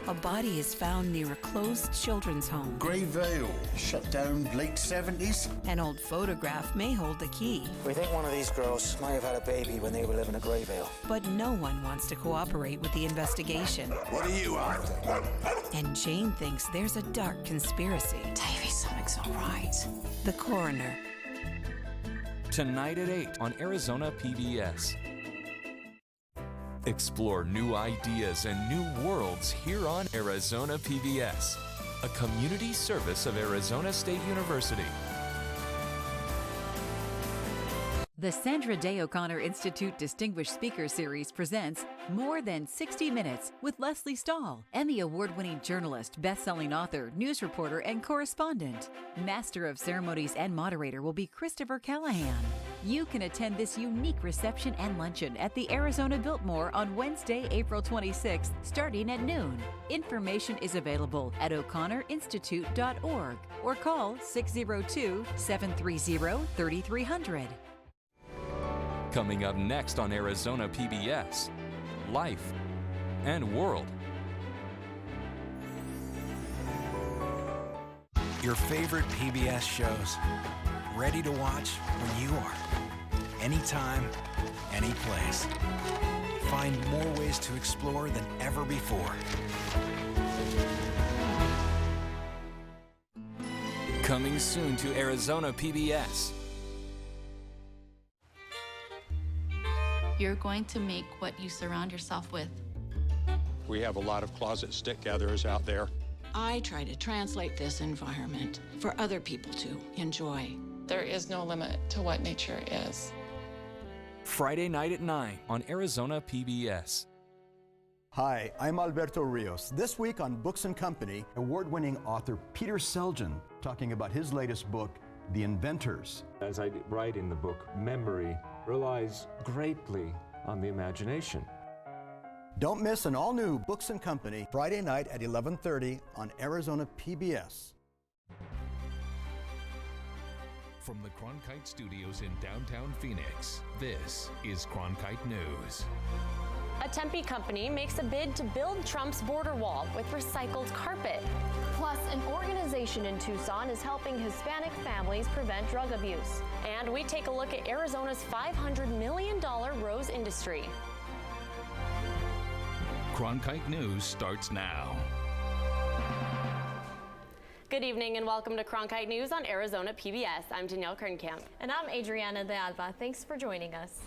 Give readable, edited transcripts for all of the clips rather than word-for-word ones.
a body is found near a closed children's home. Grey Vale, shut down late 70s. An old photograph may hold the key. We think one of these girls might have had a baby when they were living in Grey Vale. But no one wants to cooperate with the investigation. What are you after? And Jane thinks there's a dark conspiracy. Davy, something's not right. The Coroner. Tonight at 8 on Arizona PBS. Explore new ideas and new worlds here on Arizona PBS, a community service of Arizona State University. The Sandra Day O'Connor Institute Distinguished Speaker Series presents More Than 60 Minutes with Leslie Stahl, Emmy Award-winning journalist, best-selling author, news reporter, and correspondent. Master of Ceremonies and moderator will be Christopher Callahan. You can attend this unique reception and luncheon at the Arizona Biltmore on Wednesday, April 26th, starting at noon. Information is available at o'connorinstitute.org or call 602-730-3300. Coming up next on Arizona PBS, Life and World. Your favorite PBS shows, ready to watch when you are. Anytime, any place. Find more ways to explore than ever before. Coming soon to Arizona PBS. You're going to make what you surround yourself with. We have a lot of closet stick gatherers out there. I try to translate this environment for other people to enjoy. There is no limit to what nature is. Friday night at 9 on Arizona PBS. Hi, I'm Alberto Rios. This week on Books & Company, award-winning author Peter Selgin talking about his latest book, The Inventors. As I write in the book, memory relies greatly on the imagination. Don't miss an all-new Books & Company Friday night at 11:30 on Arizona PBS. From the Cronkite Studios in downtown Phoenix, this is Cronkite News. A Tempe company makes a bid to build Trump's border wall with recycled carpet. Plus, an organization in Tucson is helping Hispanic families prevent drug abuse. And we take a look at Arizona's $500 million rose industry. Cronkite News starts now. Good evening and welcome to Cronkite News on Arizona PBS. I'm Danielle Kernkamp. And I'm Adriana de Alba. Thanks for joining us.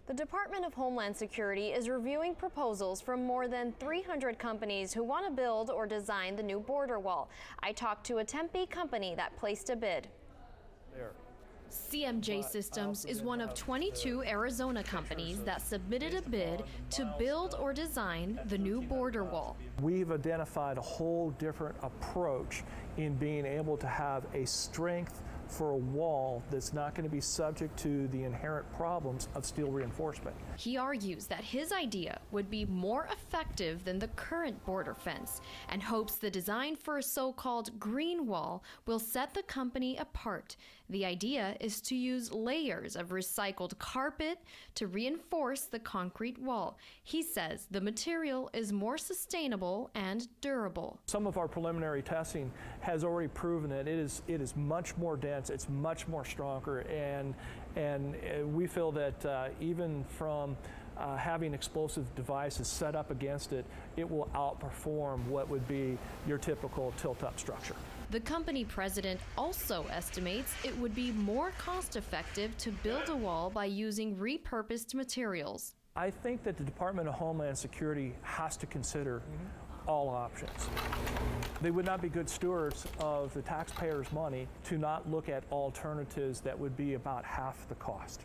The Department of Homeland Security is reviewing proposals from more than 300 companies who want to build or design the new border wall. I talked to a Tempe company that placed a bid. CMJ Systems is one of 22 Arizona companies that submitted a bid to build or design the new border wall. We've identified a whole different approach in being able to have a strength for a wall that's not going to be subject to the inherent problems of steel reinforcement. He argues that his idea would be more effective than the current border fence and hopes the design for a so-called green wall will set the company apart. The idea is to use layers of recycled carpet to reinforce the concrete wall. He says the material is more sustainable and durable. Some of our preliminary testing has already proven that it is much more dense, it's much more stronger, and we feel that even from having explosive devices set up against it, it will outperform what would be your typical tilt-up structure. The company president also estimates it would be more cost-effective to build a wall by using repurposed materials. I think that the Department of Homeland Security has to consider all options. They would not be good stewards of the taxpayers' money to not look at alternatives that would be about half the cost.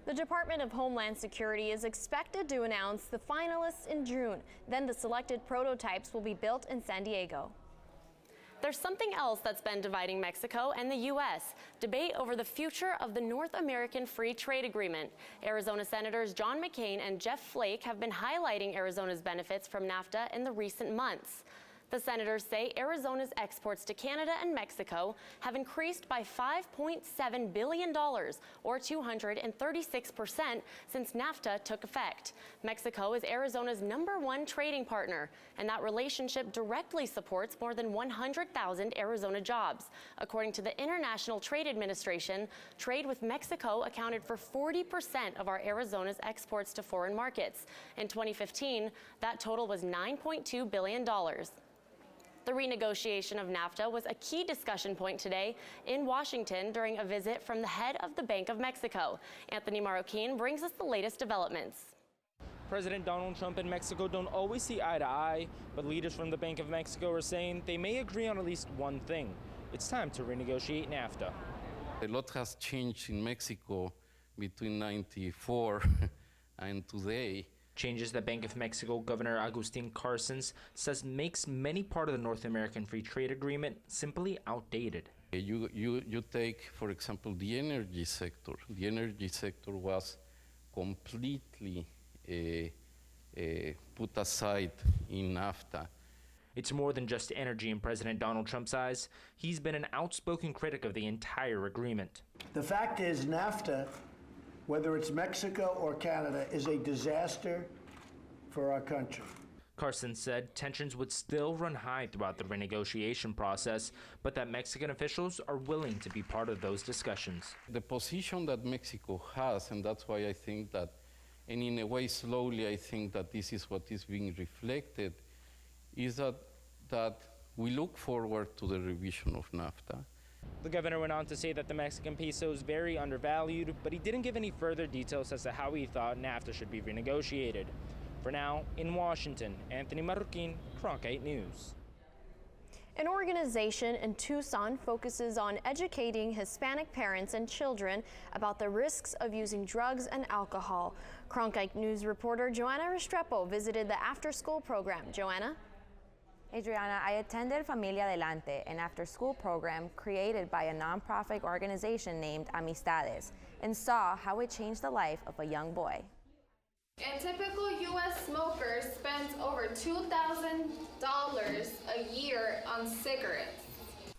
The Department of Homeland Security is expected to announce the finalists in June. Then the selected prototypes will be built in San Diego. There's something else that's been dividing Mexico and the U.S. Debate over the future of the North American Free Trade Agreement. Arizona Senators John McCain and Jeff Flake have been highlighting Arizona's benefits from NAFTA in the recent months. The senators say Arizona's exports to Canada and Mexico have increased by $5.7 billion, or 236%, since NAFTA took effect. Mexico is Arizona's #1 trading partner, and that relationship directly supports more than 100,000 Arizona jobs. According to the International Trade Administration, trade with Mexico accounted for 40% of our Arizona's exports to foreign markets. In 2015, that total was $9.2 billion. The renegotiation of NAFTA was a key discussion point today in Washington during a visit from the head of the Bank of Mexico. Anthony Marroquin brings us the latest developments. President Donald Trump and Mexico don't always see eye to eye, but leaders from the Bank of Mexico are saying they may agree on at least one thing. It's time to renegotiate NAFTA. A lot has changed in Mexico between '94 and today. Changes that Bank of Mexico Governor Agustin Carstens says makes many part of the North American Free Trade Agreement simply outdated. You take, for example, the energy sector. The energy sector was completely put aside in NAFTA. It's more than just energy in President Donald Trump's eyes. He's been an outspoken critic of the entire agreement. The fact is, NAFTA, whether it's Mexico or Canada, is a disaster for our country. Carson said tensions would still run high throughout the renegotiation process, but that Mexican officials are willing to be part of those discussions. The position that Mexico has, and that's why I think that, and in a way slowly I think that this is what is being reflected, is that we look forward to the revision of NAFTA. The governor went on to say that the Mexican peso is very undervalued, but he didn't give any further details as to how he thought NAFTA should be renegotiated. For now, in Washington, Anthony Marroquin, Cronkite News. An organization in Tucson focuses on educating Hispanic parents and children about the risks of using drugs and alcohol. Cronkite News reporter Joanna Restrepo visited the after-school program. Joanna? Adriana, I attended Familia Adelante, an after-school program created by a nonprofit organization named Amistades, and saw how it changed the life of a young boy. A typical U.S. smoker spends over $2,000 a year on cigarettes.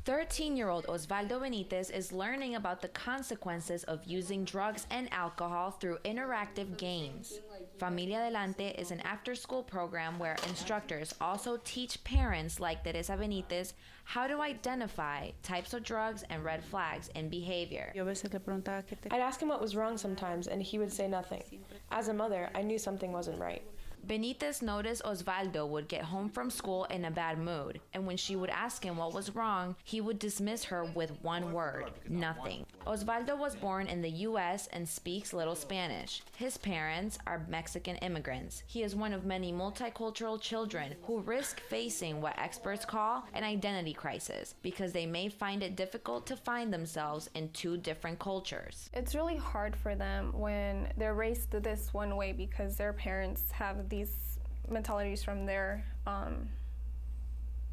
13-year-old Osvaldo Benitez is learning about the consequences of using drugs and alcohol through interactive games. Familia Adelante is an after-school program where instructors also teach parents like Teresa Benitez how to identify types of drugs and red flags in behavior. I'd ask him what was wrong sometimes, and he would say nothing. As a mother, I knew something wasn't right. Benitez noticed Osvaldo would get home from school in a bad mood, and when she would ask him what was wrong, he would dismiss her with one word: nothing. Osvaldo was born in the U.S. and speaks little Spanish. His parents are Mexican immigrants. He is one of many multicultural children who risk facing what experts call an identity crisis because they may find it difficult to find themselves in two different cultures. It's really hard for them when they're raised this one way because their parents have these mentalities from their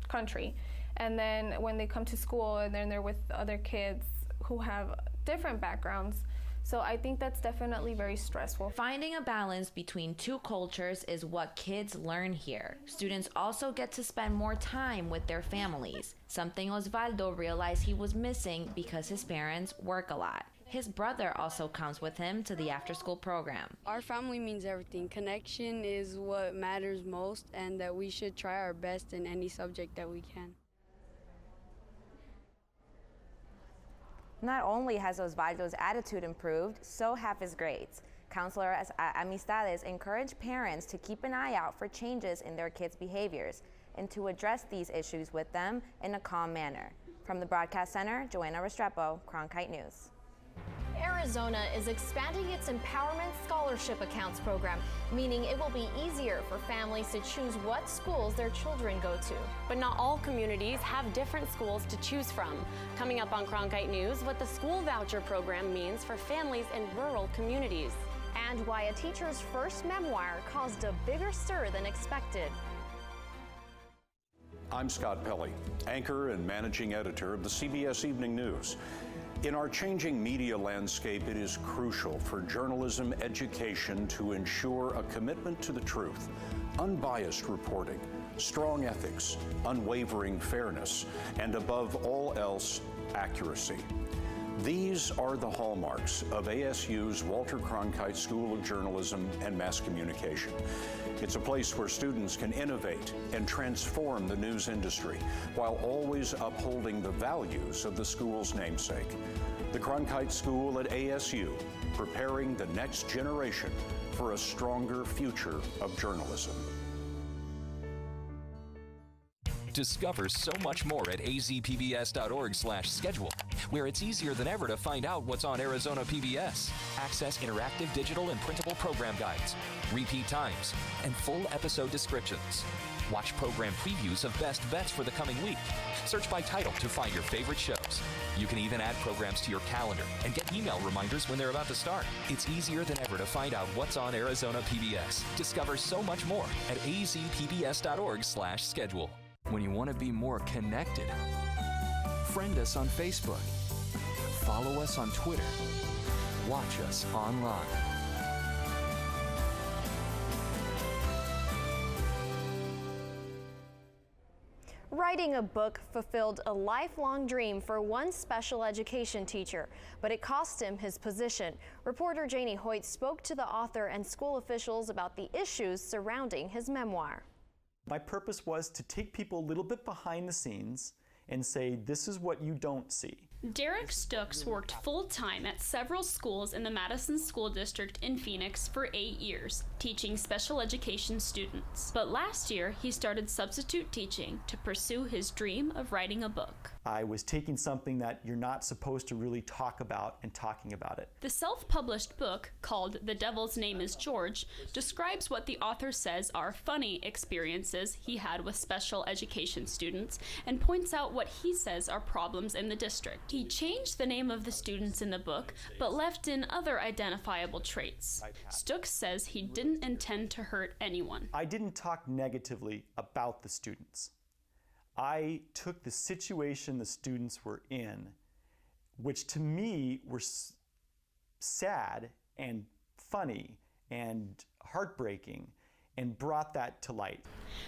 country, and then when they come to school and then they're with other kids who have different backgrounds. So I think that's definitely very stressful. Finding a balance between two cultures is what kids learn here. Students also get to spend more time with their families, something Osvaldo realized he was missing because his parents work a lot. His brother also comes with him to the after-school program. Our family means everything. Connection is what matters most, and that we should try our best in any subject that we can. Not only has Osvaldo's attitude improved, so have his grades. Counselors at Amistades encourage parents to keep an eye out for changes in their kids' behaviors and to address these issues with them in a calm manner. From the Broadcast Center, Joanna Restrepo, Cronkite News. Arizona is expanding its Empowerment Scholarship Accounts program, meaning it will be easier for families to choose what schools their children go to. But not all communities have different schools to choose from. Coming up on Cronkite News, what the school voucher program means for families in rural communities. And why a teacher's first memoir caused a bigger stir than expected. I'm Scott Pelley, anchor and managing editor of the CBS Evening News. In our changing media landscape, it is crucial for journalism education to ensure a commitment to the truth, unbiased reporting, strong ethics, unwavering fairness, and above all else, accuracy. These are the hallmarks of ASU's Walter Cronkite School of Journalism and Mass Communication. It's a place where students can innovate and transform the news industry while always upholding the values of the school's namesake. The Cronkite School at ASU, preparing the next generation for a stronger future of journalism. Discover so much more at azpbs.org/schedule, where it's easier than ever to find out what's on Arizona PBS. Access interactive digital and printable program guides, repeat times, and full episode descriptions. Watch program previews of best bets for the coming week. Search by title to find your favorite shows. You can even add programs to your calendar and get email reminders when they're about to start. It's easier than ever to find out what's on Arizona PBS. Discover so much more at azpbs.org/schedule. When you want to be more connected, friend us on Facebook, follow us on Twitter, watch us online. Writing a book fulfilled a lifelong dream for one special education teacher, but it cost him his position. Reporter Janie Hoyt spoke to the author and school officials about the issues surrounding his memoir. My purpose was to take people a little bit behind the scenes and say, this is what you don't see. Derek Stooks worked full-time at several schools in the Madison School District in Phoenix for 8 years, teaching special education students. But last year, he started substitute teaching to pursue his dream of writing a book. I was taking something that you're not supposed to really talk about and talking about it. The self-published book, called The Devil's Name is George, describes what the author says are funny experiences he had with special education students and points out what he says are problems in the district. He changed the name of the students in the book, but left in other identifiable traits. Stooks says he didn't intend to hurt anyone. I didn't talk negatively about the students. I took the situation the students were in, which to me were sad and funny and heartbreaking, and brought that to light.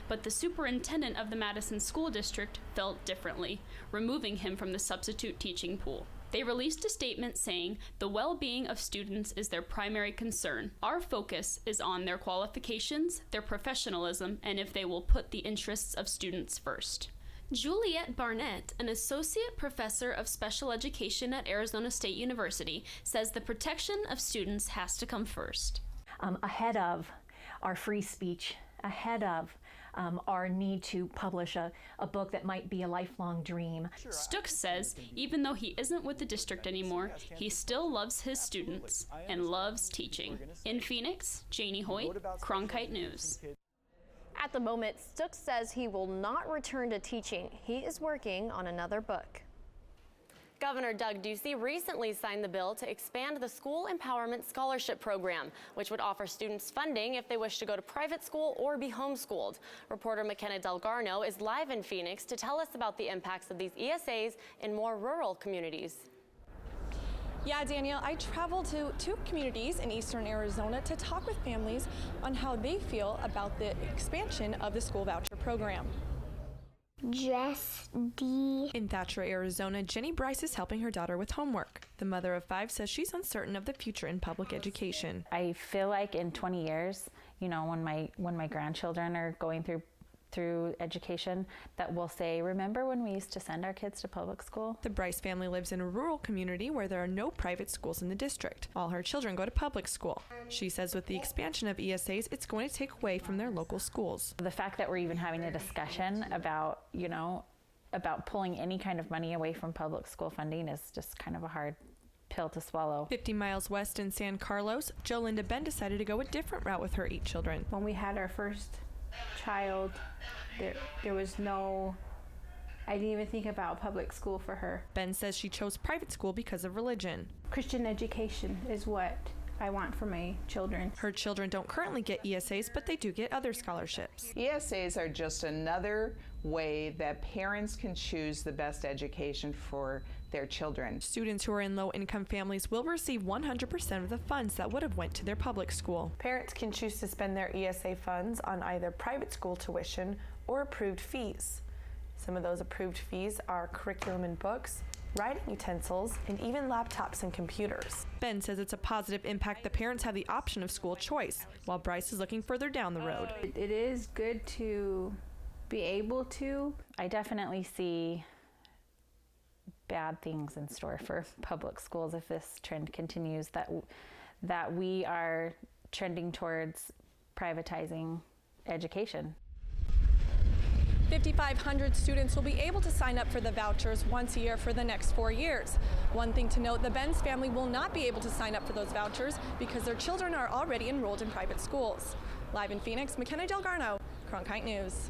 But the superintendent of the Madison School District felt differently, removing him from the substitute teaching pool. They released a statement saying, "The well-being of students is their primary concern. Our focus is on their qualifications, their professionalism, and if they will put the interests of students first." Juliette Barnett, an associate professor of special education at Arizona State University, says the protection of students has to come first. Ahead of our free speech, ahead of our need to publish a book that might be a lifelong dream. Stooks says even though he isn't with the district anymore, he still loves his students and loves teaching. In Phoenix, Janie Hoyt, Cronkite News. At the moment, Stooks says he will not return to teaching. He is working on another book. Governor Doug Ducey recently signed the bill to expand the School Empowerment Scholarship Program, which would offer students funding if they wish to go to private school or be homeschooled. Reporter McKenna Delgarno is live in Phoenix to tell us about the impacts of these ESAs in more rural communities. Yeah, Danielle, I traveled to 2 communities in eastern Arizona to talk with families on how they feel about the expansion of the school voucher program. Jess D. In Thatcher, Arizona, Jenny Bryce is helping her daughter with homework. The mother of 5 says she's uncertain of the future in public education. I feel like in 20 years, you know, when my grandchildren are going through education, that we'll say, remember when we used to send our kids to public school? The Bryce family lives in a rural community where there are no private schools in the district. All her children go to public school. She says with the expansion of ESAs, it's going to take away from their local schools. The fact that we're even having a discussion about, you know, about pulling any kind of money away from public school funding is just kind of a hard pill to swallow. 50 miles west in San Carlos, Jolinda Ben decided to go a different route with her 8 children. When we had our first child, there was no, I didn't even think about public school for her. Ben says she chose private school because of religion. Christian education is what I want for my children. Her children don't currently get ESAs, but they do get other scholarships. ESAs are just another way that parents can choose the best education for their children. Students who are in low-income families will receive 100% of the funds that would have went to their public school. Parents can choose to spend their ESA funds on either private school tuition or approved fees. Some of those approved fees are curriculum and books, writing utensils, and even laptops and computers. Ben says it's a positive impact. The parents have the option of school choice, while Bryce is looking further down the road. It is good to be able to. I definitely see bad things in store for public schools if this trend continues, that we are trending towards privatizing education. 5,500 students will be able to sign up for the vouchers once a year for the next 4 years. One thing to note, the Benz family will not be able to sign up for those vouchers because their children are already enrolled in private schools. Live in Phoenix, McKenna Delgarno, Cronkite News.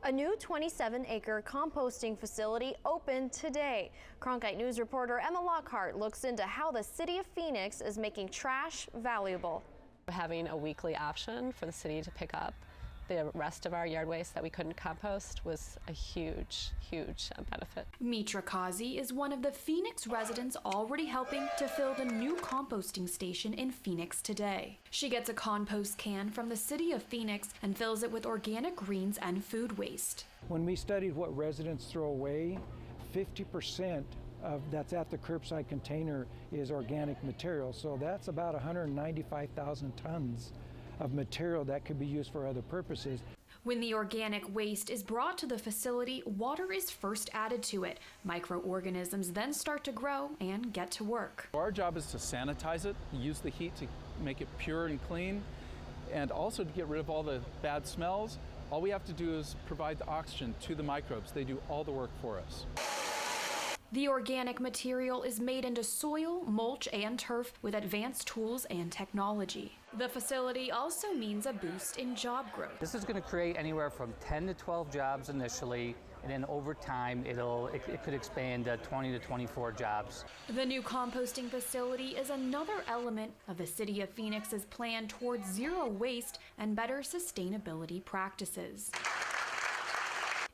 A new 27-acre composting facility opened today. Cronkite News reporter Emma Lockhart looks into how the city of Phoenix is making trash valuable. Having a weekly option for the city to pick up the rest of our yard waste that we couldn't compost was a huge, huge benefit. Mitra Kazi is one of the Phoenix residents already helping to fill the new composting station in Phoenix today. She gets a compost can from the city of Phoenix and fills it with organic greens and food waste. When we studied what residents throw away, 50% of that's at the curbside container is organic material. So that's about 195,000 tons of material that could be used for other purposes. When the organic waste is brought to the facility, water is first added to it. Microorganisms then start to grow and get to work. Our job is to sanitize it, use the heat to make it pure and clean, and also to get rid of all the bad smells. All we have to do is provide the oxygen to the microbes. They do all the work for us. The organic material is made into soil, mulch, and turf with advanced tools and technology. The facility also means a boost in job growth. This is going to create anywhere from 10 to 12 jobs initially, and then over time it could expand to 20 to 24 jobs. The new composting facility is another element of the City of Phoenix's plan towards zero waste and better sustainability practices.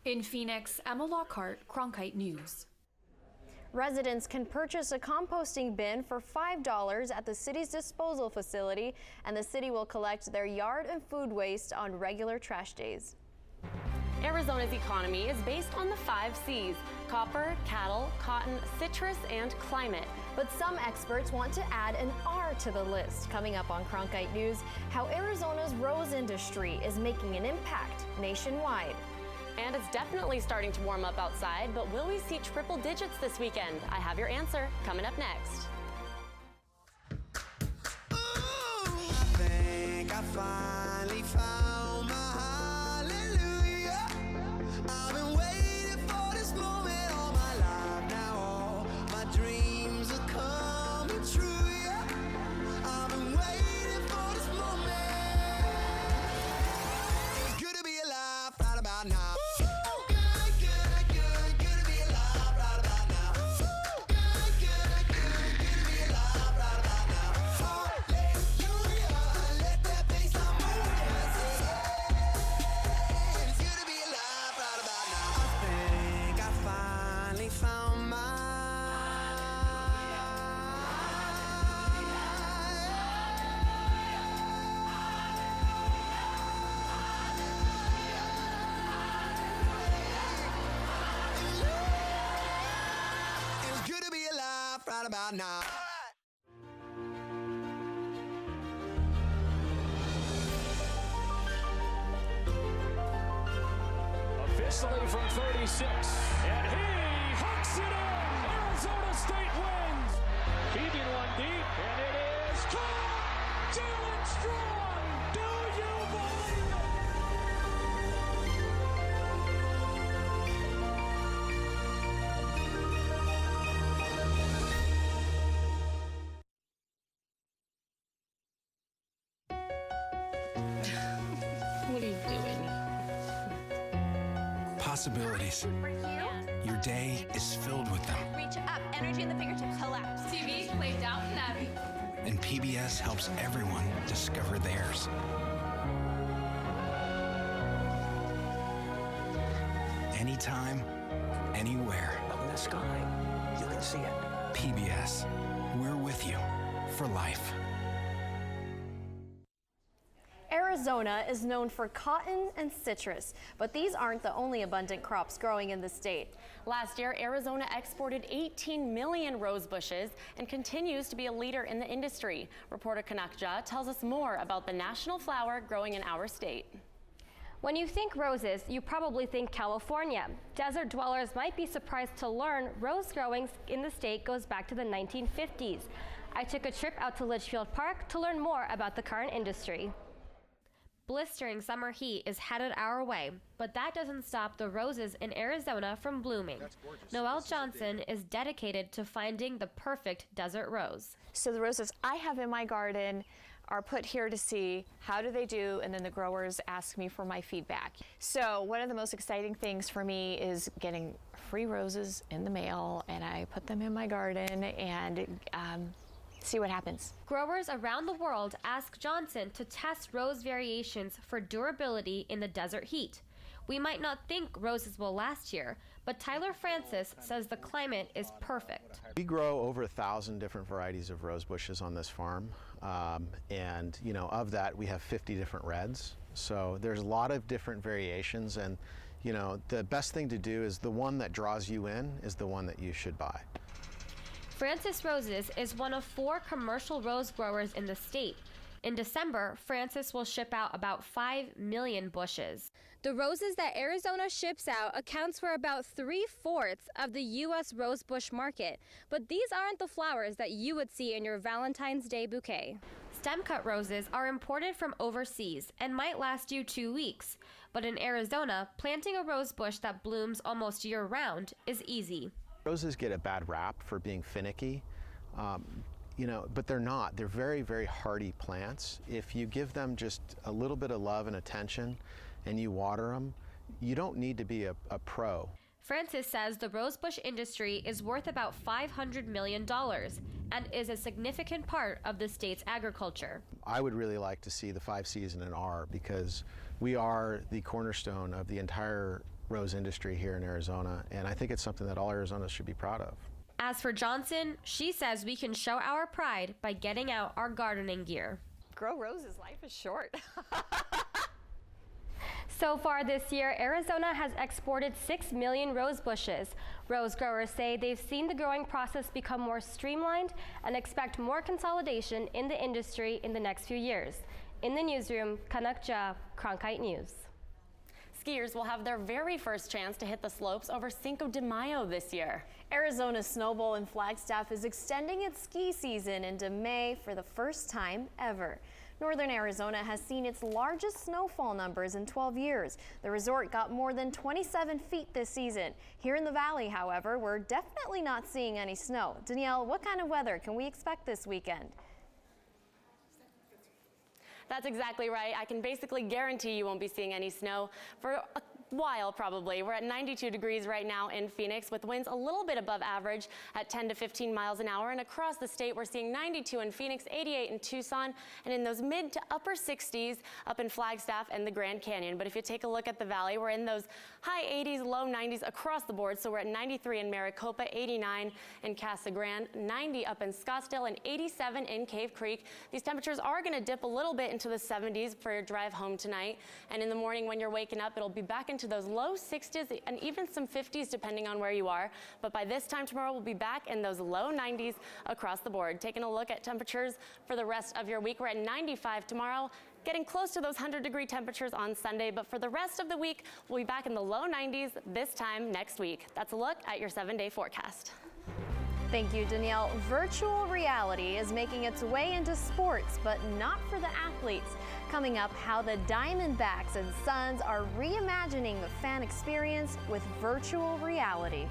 In Phoenix, Emma Lockhart, Cronkite News. Residents can purchase a composting bin for $5 at the city's disposal facility, and the city will collect their yard and food waste on regular trash days. Arizona's economy is based on the 5 C's: copper, cattle, cotton, citrus, and climate. But some experts want to add an R to the list. Coming up on Cronkite News, how Arizona's rose industry is making an impact nationwide. And it's definitely starting to warm up outside, but will we see triple digits this weekend? I have your answer coming up next. I think I finally found my hallelujah. I've been waiting for this moment all my life now. All my dreams are coming true, yeah. I've been waiting for this moment. It's good to be alive right about now. Right about now. Officially from 36, and he hooks it in. Arizona State wins. Keeping one deep, and it is caught. Jalen Strong. Do you believe it? What are you doing? Possibilities. Your day is filled with them. Reach up, energy in the fingertips, collapse. TV, play Downton Abbey. and PBS helps everyone discover theirs. Anytime, anywhere. Up in the sky, you can see it. PBS, we're with you for life. Arizona is known for cotton and citrus, but these aren't the only abundant crops growing in the state. Last year, Arizona exported 18 million rose bushes and continues to be a leader in the industry. Reporter Kanakja tells us more about the national flower growing in our state. When you think roses, you probably think California. Desert dwellers might be surprised to learn rose growing in the state goes back to the 1950s. I took a trip out to Litchfield Park to learn more about the current industry. Blistering summer heat is headed our way, but that doesn't stop the roses in Arizona from blooming. Noelle Johnson is dedicated to finding the perfect desert rose. So the roses I have in my garden are put here to see how do they do, and then the growers ask me for my feedback. So one of the most exciting things for me is getting free roses in the mail, and I put them in my garden and see what happens. Growers around the world ask Johnson to test rose variations for durability in the desert heat. We might not think roses will last here, but Tyler Francis says the climate is perfect. We grow over 1,000 different varieties of rose bushes on this farm, and of that we have 50 different reds. So there's a lot of different variations, and the best thing to do is the one that draws you in is the one that you should buy. Francis Roses is one of 4 commercial rose growers in the state. In December, Francis will ship out about 5 million bushes. The roses that Arizona ships out accounts for about 3/4 of the U.S. rosebush market, but these aren't the flowers that you would see in your Valentine's Day bouquet. Stem-cut roses are imported from overseas and might last you 2 weeks, but in Arizona, planting a rose bush that blooms almost year-round is easy. Roses get a bad rap for being finicky, but they're not. They're very, very hardy plants. If you give them just a little bit of love and attention and you water them, you don't need to be a pro. Francis says the rosebush industry is worth about $500 million and is a significant part of the state's agriculture. I would really like to see the 5 Cs in an R, because we are the cornerstone of the entire rose industry here in Arizona, and I think it's something that all Arizonans should be proud of. As for Johnson, she says we can show our pride by getting out our gardening gear. Grow roses, life is short. So far this year, Arizona has exported 6 million rose bushes. Rose growers say they've seen the growing process become more streamlined and expect more consolidation in the industry in the next few years. In the newsroom, Kanakja, Cronkite News. Skiers will have their very first chance to hit the slopes over Cinco de Mayo this year. Arizona's Snow Bowl in Flagstaff is extending its ski season into May for the first time ever. Northern Arizona has seen its largest snowfall numbers in 12 years. The resort got more than 27 feet this season. Here in the valley, however, we're definitely not seeing any snow. Danielle, what kind of weather can we expect this weekend? That's exactly right. I can basically guarantee you won't be seeing any snow for a while, probably. We're at 92 degrees right now in Phoenix, with winds a little bit above average at 10 to 15 miles an hour. And across the state, we're seeing 92 in Phoenix, 88 in Tucson, and in those mid to upper 60s up in Flagstaff and the Grand Canyon. But if you take a look at the valley, we're in those high 80s, low 90s across the board. So we're at 93 in Maricopa, 89 in Casa Grande, 90 up in Scottsdale, and 87 in Cave Creek. These temperatures are going to dip a little bit into the 70s for your drive home tonight. And in the morning when you're waking up, it'll be back into those low 60s and even some 50s depending on where you are. But by this time tomorrow, we'll be back in those low 90s across the board. Taking a look at temperatures for the rest of your week, we're at 95 tomorrow, getting close to those 100-degree temperatures on Sunday. But for the rest of the week, we'll be back in the low 90s this time next week. That's a look at your 7-day forecast. Thank you, Danielle. Virtual reality is making its way into sports, but not for the athletes. Coming up, how the Diamondbacks and Suns are reimagining the fan experience with virtual reality.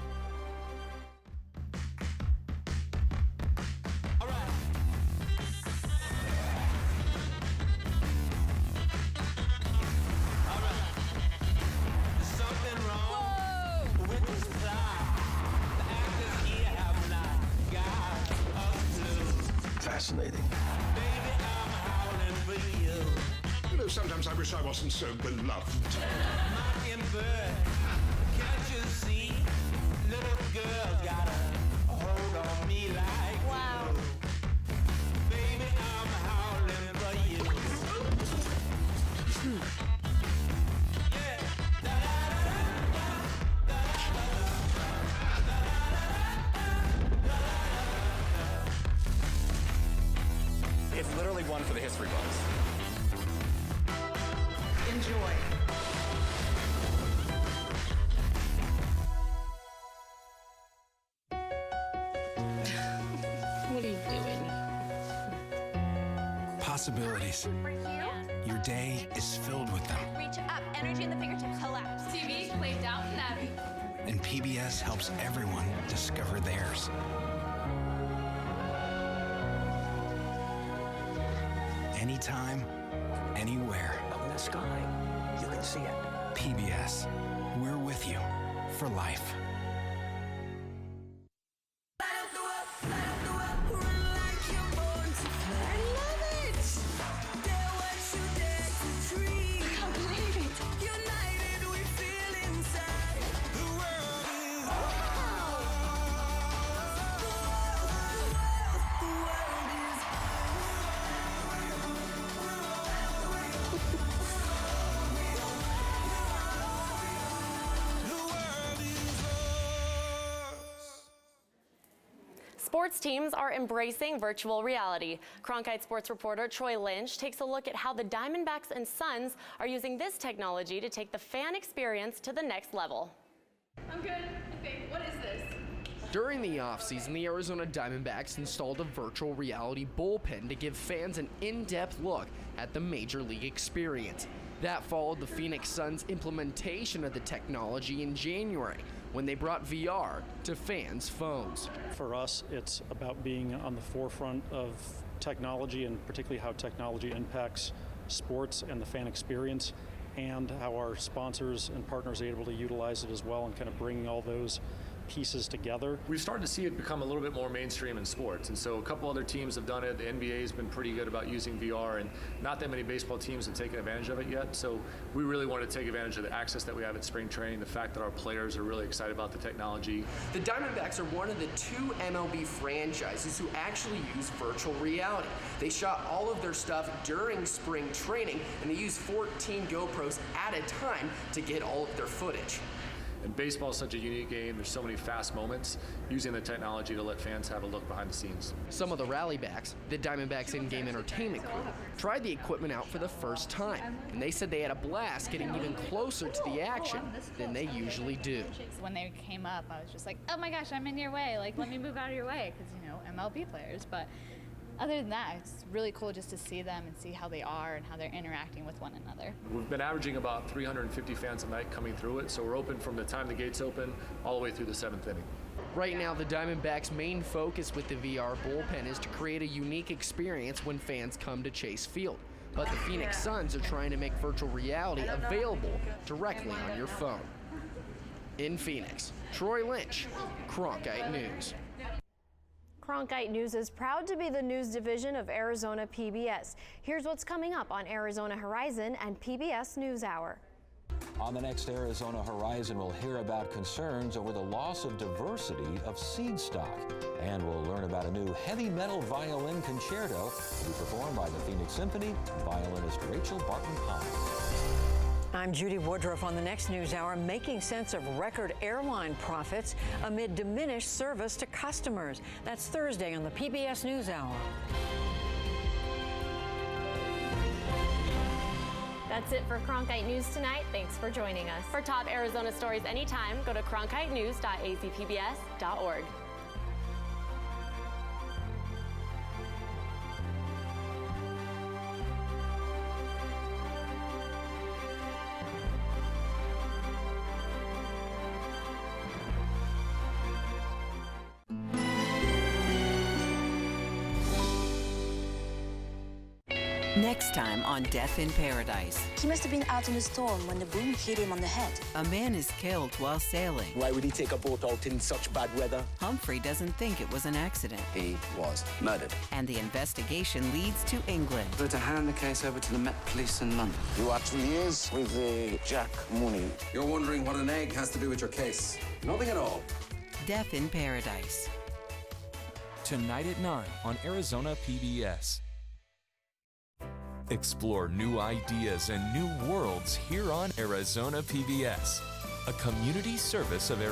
fascinating. You know, sometimes I wish I wasn't so beloved. Wow. It's literally one for the history books. Enjoy. What are you doing? Possibilities. Your day is filled with them. Reach up, energy in the fingertips, collapse. TV, play Downton Abbey. And PBS helps everyone discover theirs. Anytime, anywhere. Up in the sky, you can see it. PBS. We're with you for life. Sports teams are embracing virtual reality. Cronkite sports reporter Troy Lynch takes a look at how the Diamondbacks and Suns are using this technology to take the fan experience to the next level. I'm good, I think. What is this? During the offseason, the Arizona Diamondbacks installed a virtual reality bullpen to give fans an in-depth look at the major league experience. That followed the Phoenix Suns' implementation of the technology in January, when they brought VR to fans' phones. For us, it's about being on the forefront of technology, and particularly how technology impacts sports and the fan experience, and how our sponsors and partners are able to utilize it as well, and kind of bringing all those pieces together. We've started to see it become a little bit more mainstream in sports, and so a couple other teams have done it. The NBA has been pretty good about using VR, and not that many baseball teams have taken advantage of it yet. So we really want to take advantage of the access that we have at spring training, the fact that our players are really excited about the technology. The Diamondbacks are one of the 2 MLB franchises who actually use virtual reality. They shot all of their stuff during spring training, and they used 14 GoPros at a time to get all of their footage. And baseball is such a unique game. There's so many fast moments, using the technology to let fans have a look behind the scenes. Some of the rallybacks, the Diamondbacks in-game entertainment crew, tried the equipment out for the first time, and they said they had a blast getting even closer to the action than they usually do. When they came up, I was just like, oh my gosh, I'm in your way. Like, let me move out of your way, because, you know, MLB players. But other than that, it's really cool just to see them and see how they are and how they're interacting with one another. We've been averaging about 350 fans a night coming through it, so we're open from the time the gates open all the way through the 7th inning. Right now, the Diamondbacks' main focus with the VR bullpen is to create a unique experience when fans come to Chase Field. But the Phoenix Suns are trying to make virtual reality available directly on your phone. In Phoenix, Troy Lynch, Cronkite News. Cronkite News is proud to be the news division of Arizona PBS. Here's what's coming up on Arizona Horizon and PBS NewsHour. On the next Arizona Horizon, we'll hear about concerns over the loss of diversity of seed stock. And we'll learn about a new heavy metal violin concerto to be performed by the Phoenix Symphony violinist Rachel Barton-Pine. I'm Judy Woodruff on the next NewsHour, making sense of record airline profits amid diminished service to customers. That's Thursday on the PBS NewsHour. That's it for Cronkite News tonight. Thanks for joining us. For top Arizona stories anytime, go to cronkitenews.azpbs.org. Next time on Death in Paradise. He must have been out in a storm when the boom hit him on the head. A man is killed while sailing. Why would he take a boat out in such bad weather? Humphrey doesn't think it was an accident. He was murdered. And the investigation leads to England. We're to hand the case over to the Met Police in London. You are to liaise with the Jack Mooney. You're wondering what an egg has to do with your case. Nothing at all. Death in Paradise. Tonight at 9 on Arizona PBS. Explore new ideas and new worlds here on Arizona PBS, a community service of Arizona.